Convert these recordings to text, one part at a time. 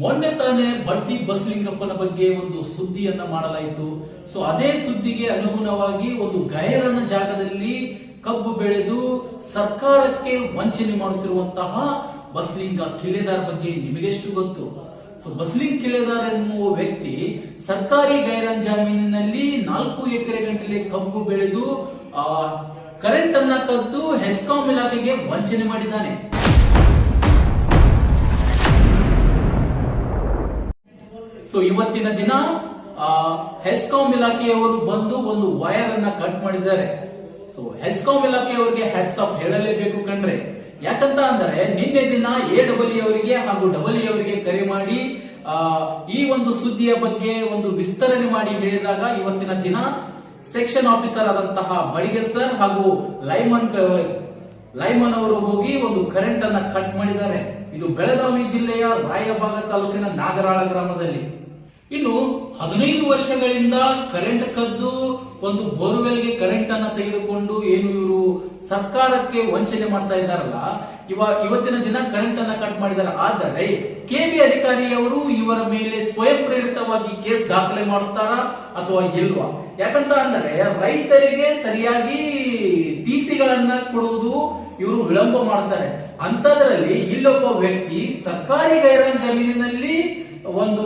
ಮೊನ್ನೆ ತಾನೇ ಬಡ್ಡಿ ಬಸಲಿಂಗಪ್ಪನ ಬಗ್ಗೆ ಒಂದು ಸುದ್ದಿಯನ್ನ ಮಾಡಲಾಯಿತು. ಸೊ ಅದೇ ಸುದ್ದಿಗೆ ಅನುಗುಣವಾಗಿ ಒಂದು ಗೈರನ ಜಾಗದಲ್ಲಿ ಕಬ್ಬು ಬೆಳೆದು ಸರ್ಕಾರಕ್ಕೆ ವಂಚನೆ ಮಾಡುತ್ತಿರುವಂತಹ ಬಸಲಿಂಗ ಕಿಲೆದಾರ್ ಬಗ್ಗೆ ನಿಮಗೆಷ್ಟು ಗೊತ್ತು? ಸೊ ಬಸಲಿಂಗ್ ಕಿಲೆದಾರ್ ಎನ್ನುವ ವ್ಯಕ್ತಿ ಸರ್ಕಾರಿ ಗೈರನ್ ಜಮೀನಿನಲ್ಲಿ 4 ಎಕರೆ ಗಂಟಲೆ ಕಬ್ಬು ಬೆಳೆದು ಕರೆಂಟ್ ಅನ್ನ ಕದ್ದು ಹೆಸ್ಕಾಂ ಇಲಾಖೆಗೆ ವಂಚನೆ ಮಾಡಿದ್ದಾನೆ. ಸೊ ಇವತ್ತಿನ ದಿನ ಹೆಸ್ಕಾಂ ಇಲಾಖೆಯವರು ಬಂದು ಒಂದು ವೈರ್ ಅನ್ನ ಕಟ್ ಮಾಡಿದ್ದಾರೆ. ಸೊ ಹೆಸ್ಕಾಂ ಇಲಾಖೆಯವರಿಗೆ ಹ್ಯಾಟ್ಸ್ ಆಫ್ ಹೇಳಲೇಬೇಕು ಕಣ್ರೆ. ಯಾಕಂತ ಅಂದ್ರೆ ನಿನ್ನೆ ದಿನ AEE ಅವರಿಗೆ ಹಾಗೂ EE ಅವರಿಗೆ ಕರೆ ಮಾಡಿ ಈ ಒಂದು ಸುದ್ದಿಯ ಬಗ್ಗೆ ಒಂದು ವಿಸ್ತರಣೆ ಮಾಡಿ ಹೇಳಿದಾಗ ಇವತ್ತಿನ ದಿನ ಸೆಕ್ಷನ್ ಆಫೀಸರ್ ಆದಂತಹ ಬಡಿಗೆ ಸರ್ ಹಾಗೂ ಲೈಮನ್ ಅವರು ಹೋಗಿ ಒಂದು ಕರೆಂಟ್ ಅನ್ನ ಕಟ್ ಮಾಡಿದ್ದಾರೆ. ಇದು ಬೆಳಗಾವಿ ಜಿಲ್ಲೆಯ ರಾಯಬಾಗ ತಾಲೂಕಿನ ನಾಗರಾಳ ಗ್ರಾಮದಲ್ಲಿ. ಇನ್ನು 15 ವರ್ಷಗಳಿಂದ ಕರೆಂಟ್ ಕದ್ದು ಒಂದು ಬೋರ್ವೆಲ್ಗೆ ಕರೆಂಟ್ ಅನ್ನ ತೆಗೆದುಕೊಂಡು ಏನು ಇವರು ಸರ್ಕಾರಕ್ಕೆ ವಂಚನೆ ಮಾಡ್ತಾ ಇದ್ದಾರಲ್ಲ, ಇವತ್ತಿನ ದಿನ ಕರೆಂಟ್ ಅನ್ನ ಕಟ್ ಮಾಡಿದ್ದಾರೆ. ಆದರೆ KB ಅಧಿಕಾರಿಯವರು ಇವರ ಮೇಲೆ ಸ್ವಯಂ ಪ್ರೇರಿತವಾಗಿ ಕೇಸ್ ದಾಖಲೆ ಮಾಡುತ್ತಾರಾ ಅಥವಾ ಇಲ್ವಾ? ಯಾಕಂತ ಅಂದ್ರೆ ರೈತರಿಗೆ ಸರಿಯಾಗಿ TCಗಳನ್ನ ಕೊಡುವುದು ಇವರು ವಿಳಂಬ ಮಾಡ್ತಾರೆ. ಅಂತದ್ರಲ್ಲಿ ಇಲ್ಲೊಬ್ಬ ವ್ಯಕ್ತಿ ಸರ್ಕಾರಿ ಗೈರಾನ್ ಜಮೀನಿನಲ್ಲಿ ಒಂದು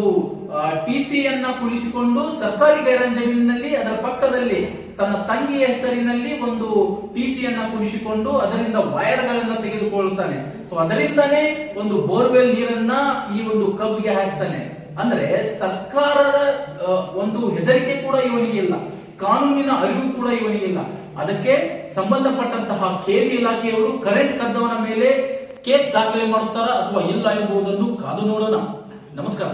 TCಯನ್ನ ಕುಳಿಸಿಕೊಂಡು ಸರ್ಕಾರಿ ಗೈರಾನ್ ಜಮೀನಿನಲ್ಲಿ ಅದರ ಪಕ್ಕದಲ್ಲಿ ತನ್ನ ತಂಗಿಯ ಹೆಸರಿನಲ್ಲಿ ಒಂದು TCಯನ್ನ ಕುಳಿಸಿಕೊಂಡು ಅದರಿಂದ ವೈರ್ಗಳನ್ನ ತೆಗೆದುಕೊಳ್ಳುತ್ತಾನೆ. ಸೊ ಅದರಿಂದಾನೇ ಒಂದು ಬೋರ್ವೆಲ್ ನೀರನ್ನ ಈ ಒಂದು ಕಬ್ಬಿಗೆ ಹಾಯಿಸ್ತಾನೆ. ಅಂದ್ರೆ ಸರ್ಕಾರದ ಒಂದು ಹೆದರಿಕೆ ಕೂಡ ಇವನಿಗೆ ಇಲ್ಲ, ಕಾನೂನಿನ ಅರಿವು ಕೂಡ ಇವನಿಗಿಲ್ಲ. ಅದಕ್ಕೆ ಸಂಬಂಧಪಟ್ಟಂತಹ KB ಇಲಾಖೆಯವರು ಕರೆಂಟ್ ಕದ್ದವನ ಮೇಲೆ ಕೇಸ್ ದಾಖಲೆ ಮಾಡುತ್ತಾರಾ ಅಥವಾ ಇಲ್ಲ ಎಂಬುದನ್ನು ಕಾದು ನೋಡೋಣ. ನಮಸ್ಕಾರ.